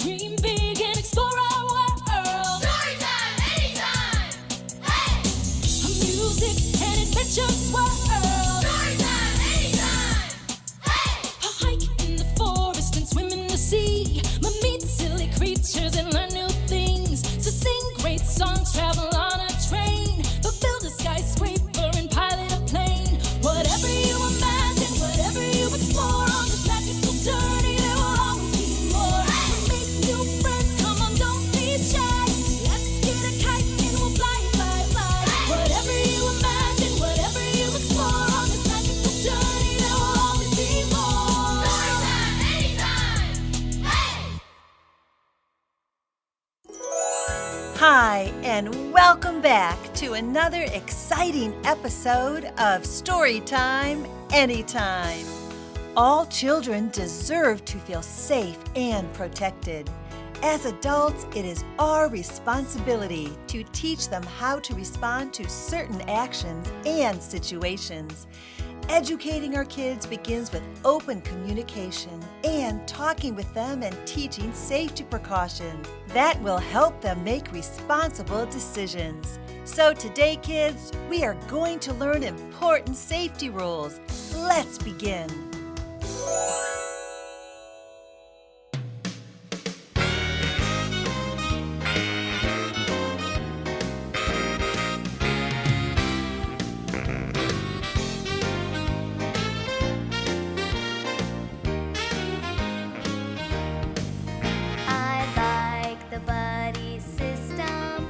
Dream big and explore our world. Storytime anytime! Hey! A music and adventure swirl. Storytime anytime! Hey! A hike in the forest and swim in the sea. Meet silly creatures and learn new things. To sing great songs, travel on a train. But build a skyscraper and pilot a plane. Whatever you imagine, whatever you explore on this magical journey, there will always be more. Make new friends, come on, don't be shy. Let's get a kite and we'll fly, fly, fly. Whatever you imagine, whatever you explore on this magical journey, there will always be more. Storytime anytime! Hey! Hi, and welcome back to another exciting episode of Storytime Anytime. All children deserve to feel safe and protected. As adults, it is our responsibility to teach them how to respond to certain actions and situations. Educating our kids begins with open communication and talking with them and teaching safety precautions that will help them make responsible decisions. So today, kids, we are going to learn important safety rules. Let's begin. I like the buddy system.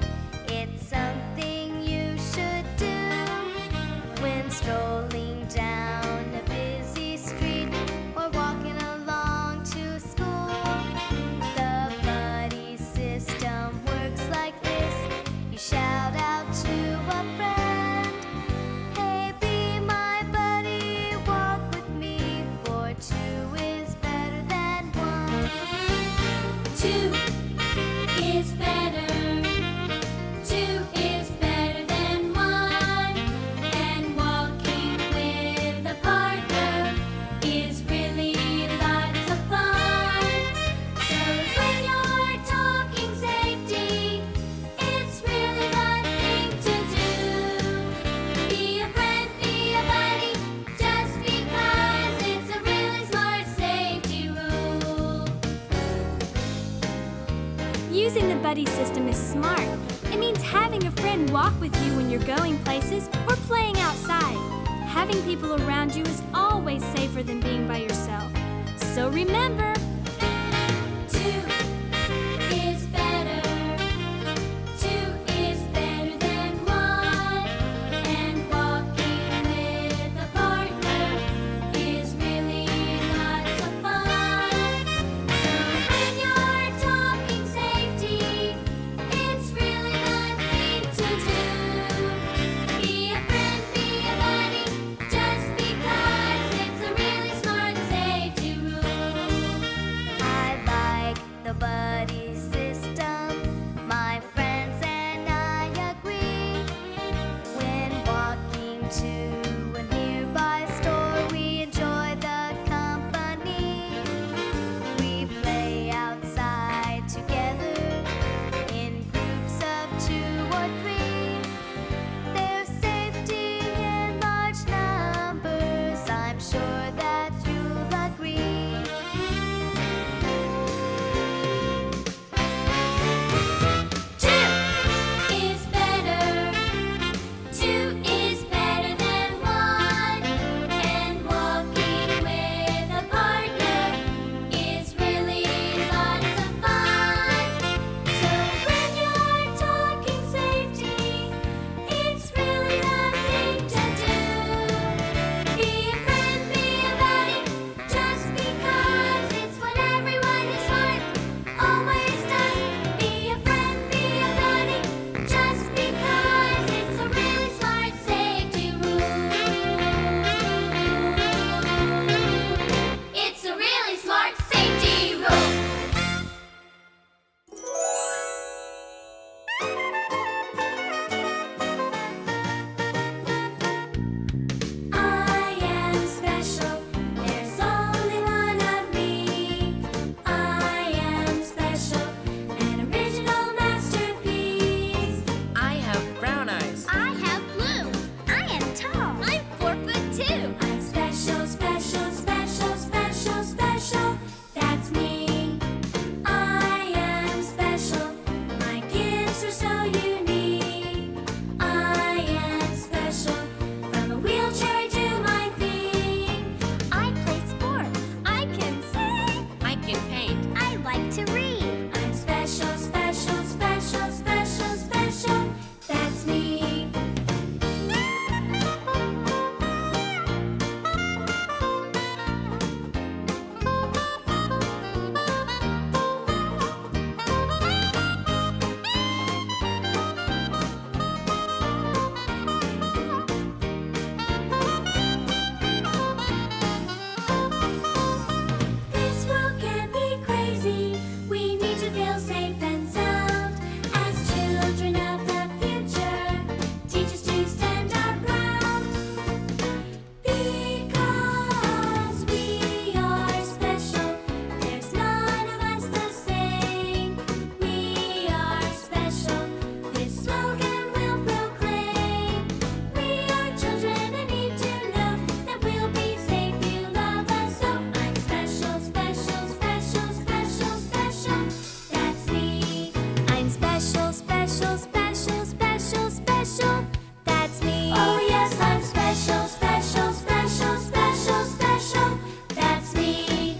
It's something you should do when strolling down a busy street or walking along to school. The buddy system works like this. You shout out to a friend, "Hey, be my buddy, walk with me, for two is better than one." Two is better. Two is better than one. And walking with a partner is really lots of fun. So when you're talking safety, it's really the thing to do. Be a friend, be a buddy, just because it's a really smart safety rule. Using the buddy system is smart. It means having a friend walk with you when you're going places or playing outside. Having people around you is always safer than being by yourself. So remember, Two is better. Two is better than one. And walking with a partner is really lots of fun. So when you're talking safety, it's really the thing to do. Be a friend, be a buddy, just because it's a really smart safety rule. like to read. I'm special, special, special, special, special. That's me. This world can be crazy. We need to feel safe and sound. As children of the future, teach us to stand our ground. Because we are special, there's none of us the same. We are special, this slogan will proclaim. We are children and need to know that we'll be safe. You love us so. I'm special, special, special, special, special. That's me. I'm special, special, special, special, special. That's me. Oh yes, I'm special, special, special, special, special. That's me.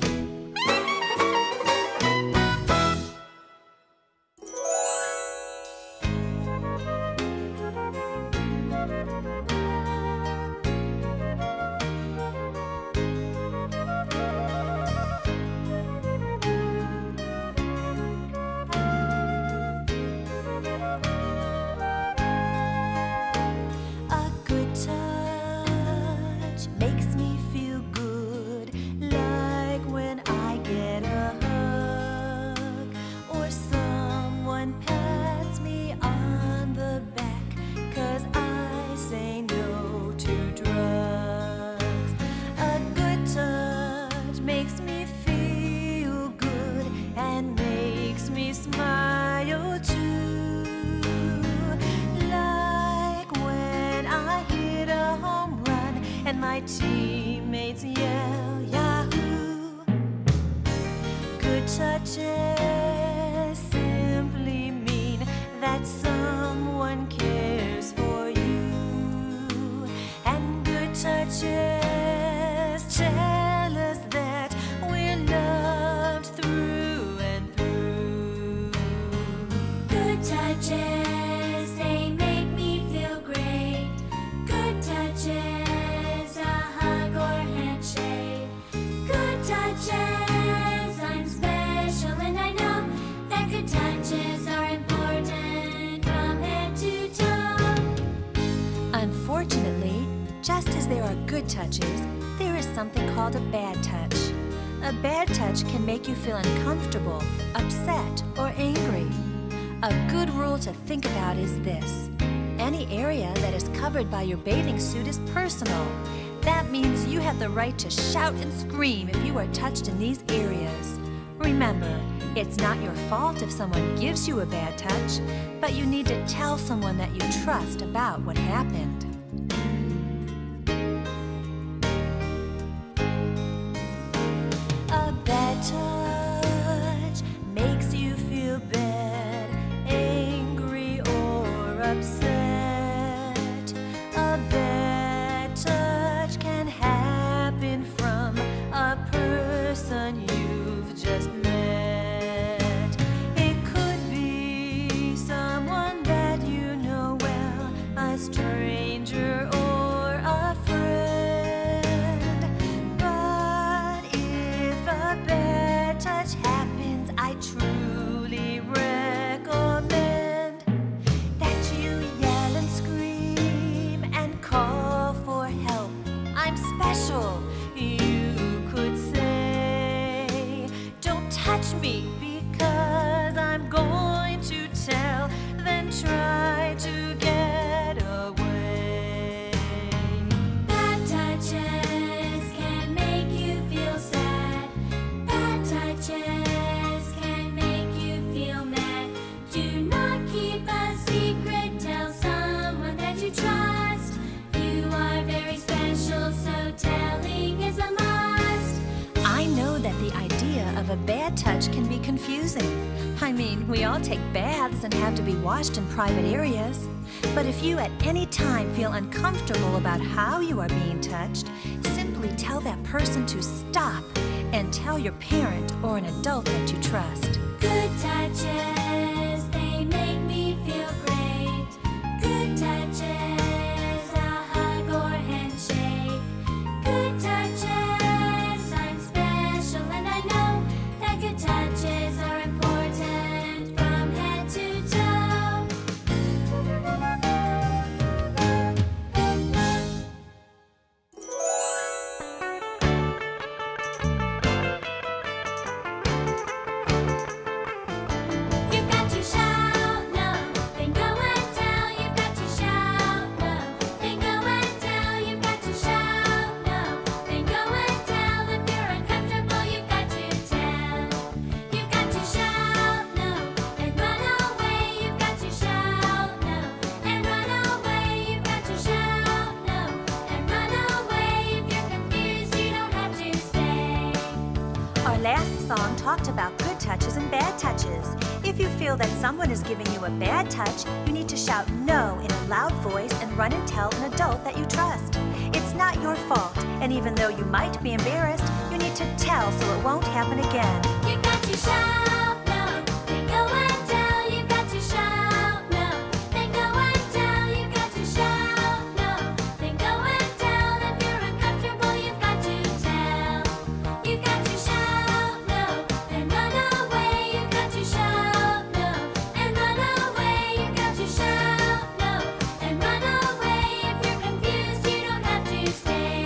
A good touch makes me feel good, like when I get a hug or someone pats me on the back, 'cause I say no to drugs. A good touch makes me feel good and makes me smile too. Like when I hit a home run and my teammates yell Yahoo! Good touches simply mean that someone cares for you. And good touches tell us that we're loved through and through. Good touches, they make me feel great. Good touches, a hug or handshake. Good touches, I'm special and I know that good touches are important from head to toe. Unfortunately, just as there are good touches, there is something called a bad touch. A bad touch can make you feel uncomfortable, upset, or angry. A good rule to think about is this: any area that is covered by your bathing suit is personal. That means you have the right to shout and scream if you are touched in these areas. Remember, it's not your fault if someone gives you a bad touch, but you need to tell someone that you trust about what happened. A bad touch makes you feel bad, angry, or upset. A bad touch can happen from a person you've just met. It could be someone that you know well, a stranger or a friend. But if a bad touch happens, I truly recommend that you yell and scream and call for help. I'm special, you could say. Don't touch me because I'm going to tell, then try to get away. Bad touches can make you feel sad. Bad touches can make you feel mad. Do not keep a secret, tell someone that you trust. You are very special, so telling is a must. I know that the idea of a bad touch can be confusing. I mean, we all take baths and have to be washed in private areas. But if you at any time feel uncomfortable about how you are being touched, simply tell that person to stop and tell your parent or an adult that you trust. Good touches, they make me feel great. Good touches, a hug or handshake. Good touches, I'm special and I know that good touches are important from head to toe. You've got to shout no, then go and tell. You've got to shout no, then go and tell. You've got to shout no, then go and tell. If you're uncomfortable, you've got to tell. You've got to shout no and run away. You've got to shout no and run away. You've got to shout no and run away. If you're confused, you don't have to stay. Our last song talked about good touches and bad touches. If you feel that someone is giving you a bad touch, you need to shout no in a loud voice and run and tell an adult that you trust. It's not your fault, and even though you might be embarrassed, you need to tell so it won't happen again. You've got to shout no, then go and tell. You've got to shout no, then go and tell. You've got to shout no, then go and tell. If you're uncomfortable, you've got to tell. You've got to shout no and run away. You've got to shout no and run away. You've got to shout no and run away. If you're confused, you don't have to stay.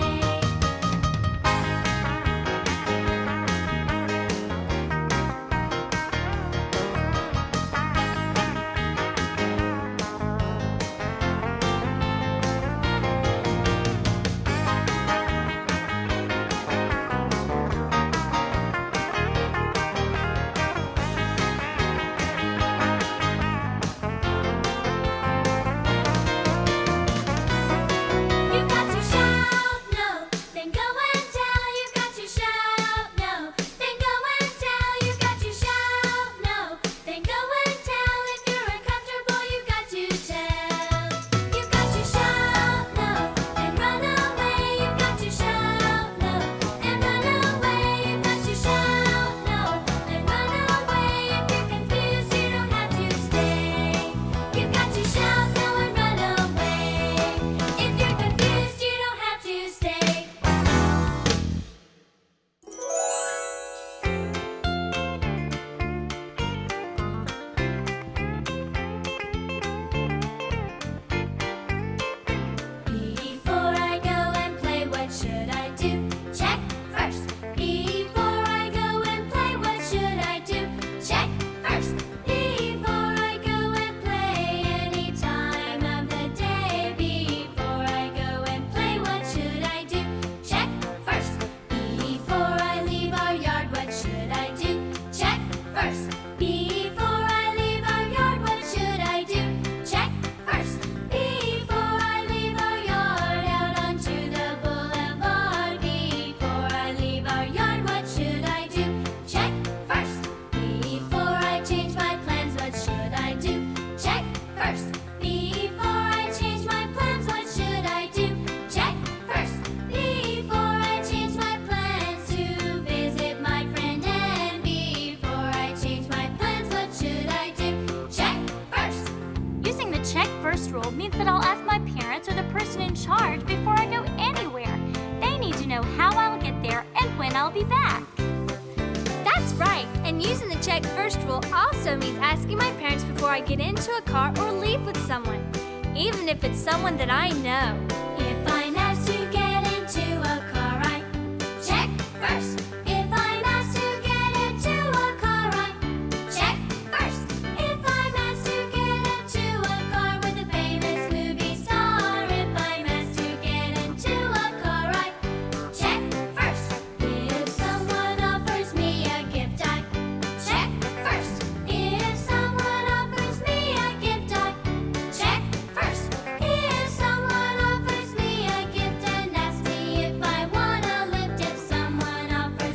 You've got to shout no, then go and tell. You've got to shout no, then go and tell. You've got to shout no, then go and tell. If you're uncomfortable, you've got to tell. You've got to shout no and run away. You've got to shout no and run away. You've got to shout no and run away. If you're confused, you don't have to stay. You've got to shout no and run away. If you're confused, you don't have to stay. Before I go and play, what should I do? Check first. Before I go and play, what should I do? Check first. Before I go and play any time of the day. Before I go and play, what should I do? Check first. Before I leave our yard, what should I do? Check first. Before I leave our yard, what should I do? Check first. Before I leave our yard out onto the boulevard. Before I leave our yard, what should I do? Check first. Before I change my plans, what should I do? Check first. Before I change my plans, what should I do? Check first. Before I change my plans to visit my friend, and before I change my plans, what should I do? Check first. Using the check first rule means that I'll ask my parents or the person in charge before I go anywhere. They need to know how I'll get there and when I'll be back. That's right. And using the check first rule also means asking my parents before I get into a car or leave with someone, even if it's someone that I know. If I'm asked to get into a car, I check first. If I'm asked to get into a car, I check first. If I'm asked to get into a car with a famous movie star, if I'm asked to get into a car, I check first. If someone offers me a gift, I check first. If someone offers me a gift, I check first. If someone offers me a gift and asks me if I wanna lift, if someone offers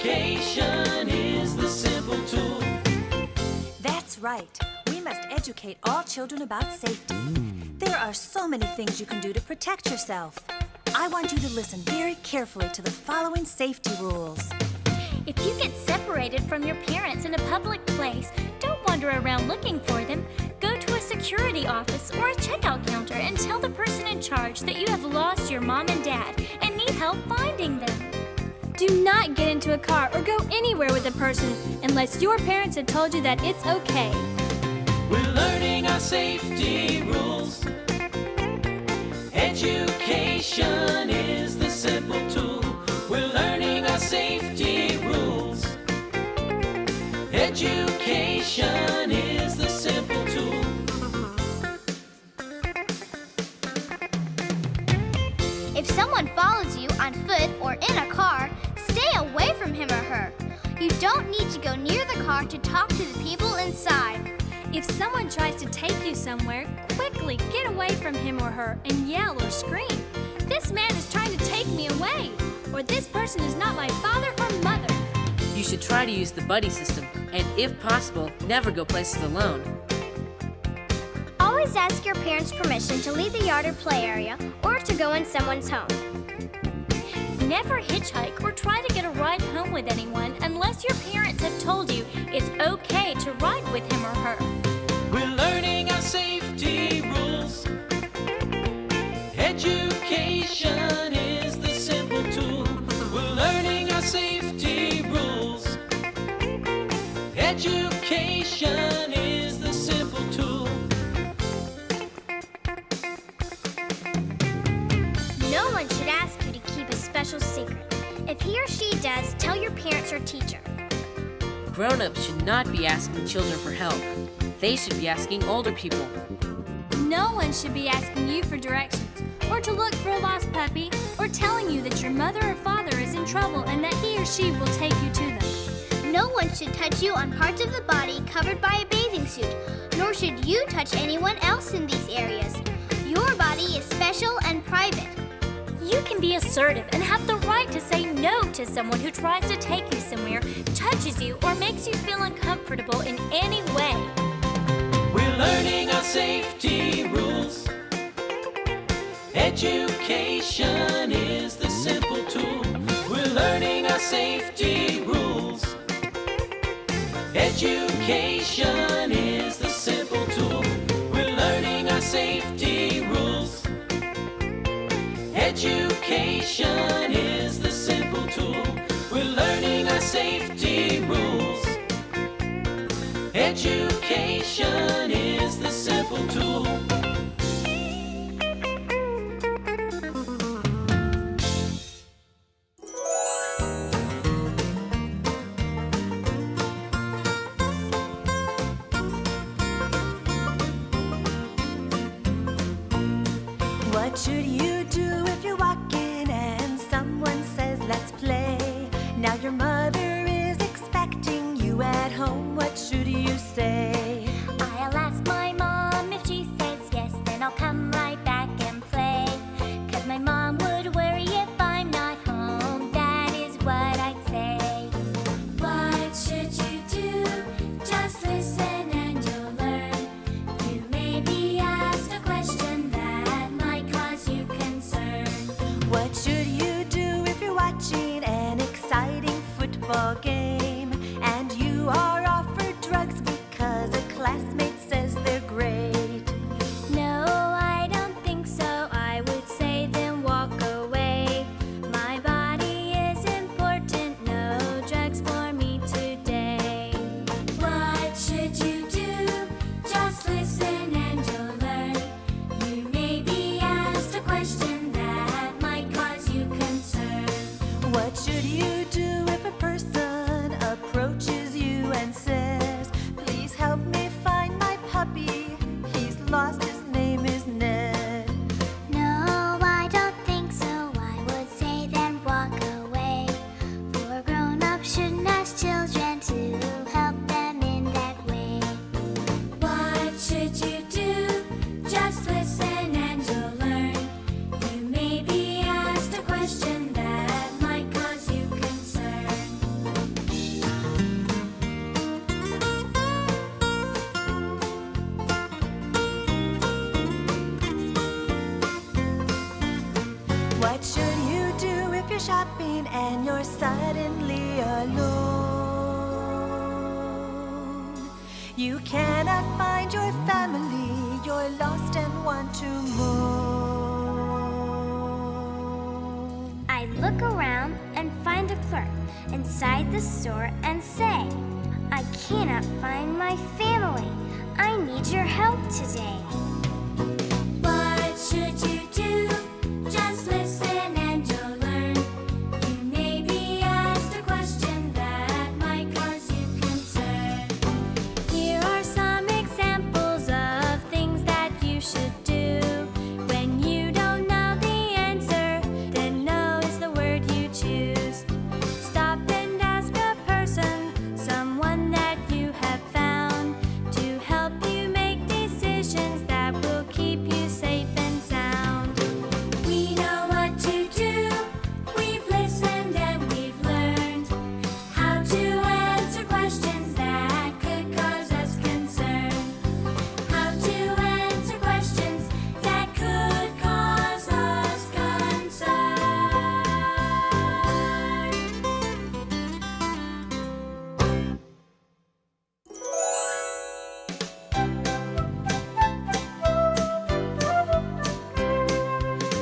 Education is the simple tool. That's right. We must educate all children about safety. There are so many things you can do to protect yourself. I want you to listen very carefully to the following safety rules. If you get separated from your parents in a public place, don't wander around looking for them. Go to a security office or a checkout counter and tell the person in charge that you have lost your mom and dad and need help finding them. Do not get into a car or go anywhere with a person unless your parents have told you that it's okay. We're learning our safety rules. Education is the simple tool. We're learning our safety rules. Education is the simple tool. If someone follows you on foot or in a car, stay away from him or her. You don't need to go near the car to talk to the people inside. If someone tries to take you somewhere, quickly get away from him or her and yell or scream. This man is trying to take me away, or this person is not my father or mother. You should try to use the buddy system, and if possible, never go places alone. Always ask your parents' permission to leave the yard or play area or to go in someone's home. Never hitchhike or try to get a ride home with anyone unless your parents have told you it's okay to ride with him or her. We're learning our safety rules. Education is the simple tool. We're learning our safety rules. Education is the simple tool. No one should ask you to keep a special secret. If he or she does, tell your parents or teacher. Grown-ups should not be asking children for help. They should be asking older people. No one should be asking you for directions, or to look for a lost puppy, or telling you that your mother or father is in trouble and that he or she will take you to them. No one should touch you on parts of the body covered by a bathing suit, nor should you touch anyone else in these areas. Your body is special and private. You can be assertive and have the right to say no to someone who tries to take you somewhere, touches you, or makes you feel uncomfortable in any way. We're learning our safety rules. Education is the simple tool. We're learning our safety rules. Education is the simple tool. We're learning our safety rules. Education is the simple tool. We're learning our safety rules. Education is the simple tool. What should you do if you're walking and someone says, let's play? Now your mother is expecting you at home. What should you say? I'll ask my mom if she says yes, then I'll come right back and play. 'Cause my mom would worry if I'm not home, that is what I'd say. What should you do? Just listen and you'll learn. You may be asked a question that might cause you concern. What should you do if you're watching an exciting football game and you are offered drugs because a classmate says they're great? No, I don't think so. I would say then walk away. My body is important. No drugs for me today. What should you do? Just listen and you'll learn. You may be asked a question that might cause you concern. What should you do if a person approaches you and says, please help me find my puppy? He's lost, his name is Ned. No, I don't think so. I would say then walk away. For grown-ups shouldn't ask children to help them in that way. What should you do? Just listen and you'll learn. You may be asked a question that might cause you concern. shopping and you're suddenly alone. You cannot find your family, you're lost and want to moan. I look around and find a clerk inside the store and say, I cannot find my family. I need your help today. What should you do? Just listen and you'll learn. You may be asked a question that might cause you concern. Here are some examples of things that you should do. When you don't know the answer, then no is the word you choose. Stop and ask a person, someone that you have found, to help you make decisions that will keep you safe and sound. We know what to do. We've listened and we've learned how to answer questions that could cause us concern. How to answer questions that could cause us concern.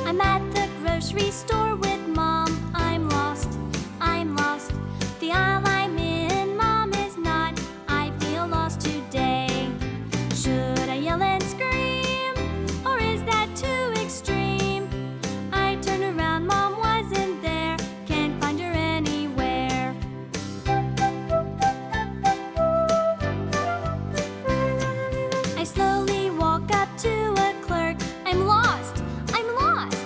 I'm at the grocery store with Mom. I'm lost, I'm lost. The aisle I'm in, Mom is not. I feel lost today. Should I yell and scream, or is that too extreme? I turn around, Mom wasn't there. Can't find her anywhere. I slowly walk up to a clerk. I'm lost, I'm lost.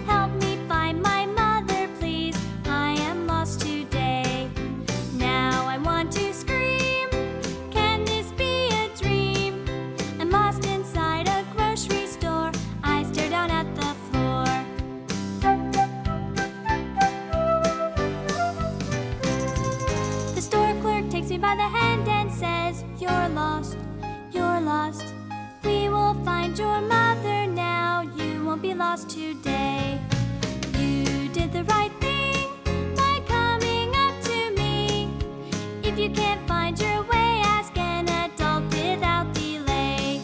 Help me find my mother, please. I am lost today. Now I want to scream. Can this be a dream? I'm lost inside a grocery store. I stare down at the floor. The store clerk takes me by the hand and says, You're lost, you're lost. We will find your mother now. You won't be lost today. You did the right thing by coming up to me. If you can't find your way, ask an adult without delay.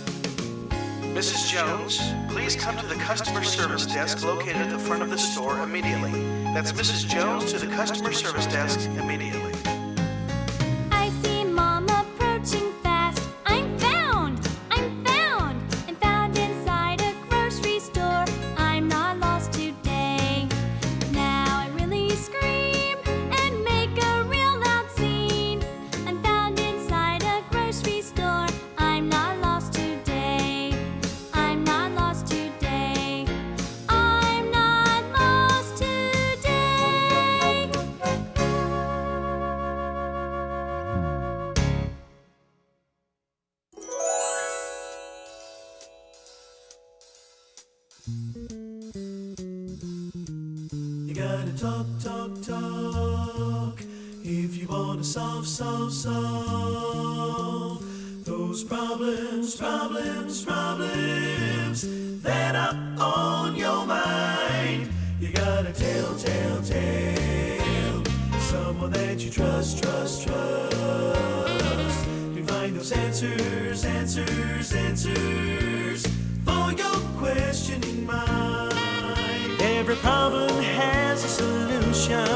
Mrs. Jones, please come to the customer service desk located at the front of the store immediately. That's Mrs. Jones to the customer service desk immediately. I see Mom approaching fast. I'm found! I'm found! I'm found inside a grocery store. I'm not lost today. Now I really scream and make a real loud scene. I'm found inside a grocery store. I'm not lost today. I'm not lost today. I'm not lost today. You gotta talk, talk, talk if you wanna solve those problems that are on your mind. You gotta tell someone that you trust to find those answers for your questioning mind. Every problem has a solution,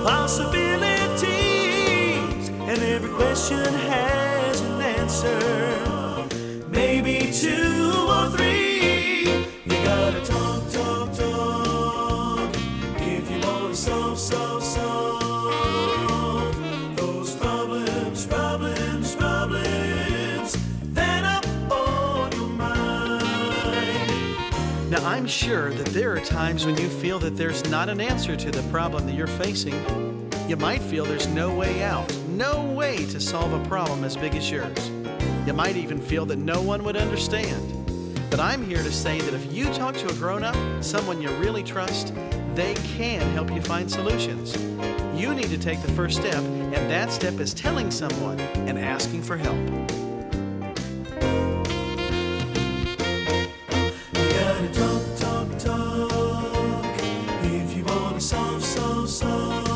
possibilities, and every question has an answer, maybe two or three. You gotta talk if you wanna solve those problems that are on your mind. Now, I'm sure that there are times when you feel that there's not an answer to the problem that you're facing. You might feel there's no way out, no way to solve a problem as big as yours. You might even feel that no one would understand. But I'm here to say that if you talk to a grown-up, someone you really trust, they can help you find solutions. You need to take the first step, and that step is telling someone and asking for help. You gotta talk, if you always solve, solve, solve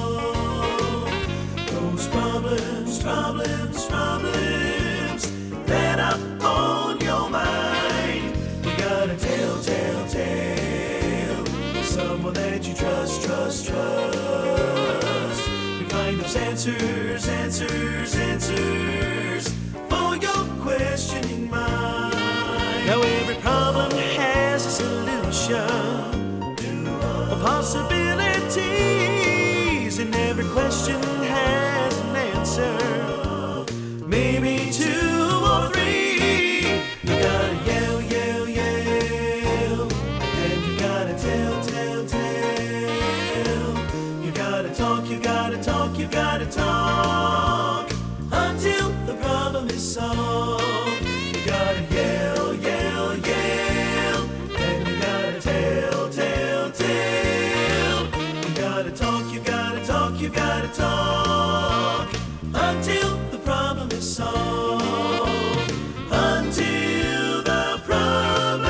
those problems, problems, problems that are on your mind. You gotta tell, tell, tell someone that you trust, trust, trust. You find those answers, answers, answers for your questioning mind. Now every problem has a solution or possibilities, and every question has an answer, maybe 2 or 3. You gotta yell, yell, yell, and you gotta tell, tell, tell. You gotta talk, you gotta talk, you gotta talk until the problem is solved. You gotta yell, yell, yell, and you gotta tell, tell, tell. You gotta talk, you gotta talk, you gotta talk until the problem is solved. Until the problem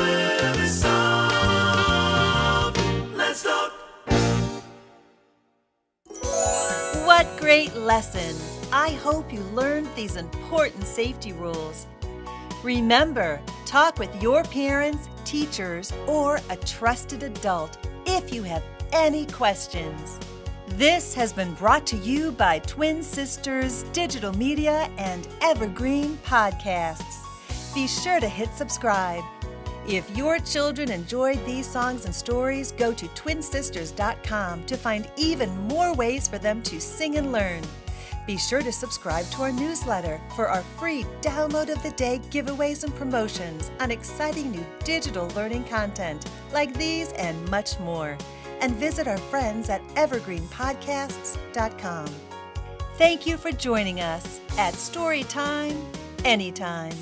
is solved. Let's talk. What great lessons! I hope you learned these important safety rules. Remember, talk with your parents, teachers, or a trusted adult if you have any questions. This has been brought to you by Twin Sisters Digital Media and Evergreen Podcasts. Be sure to hit subscribe. If your children enjoyed these songs and stories, go to twinsisters.com to find even more ways for them to sing and learn. Be sure to subscribe to our newsletter for our free download of the day giveaways and promotions on exciting new digital learning content like these and much more. And visit our friends at evergreenpodcasts.com. Thank you for joining us at Storytime Anytime.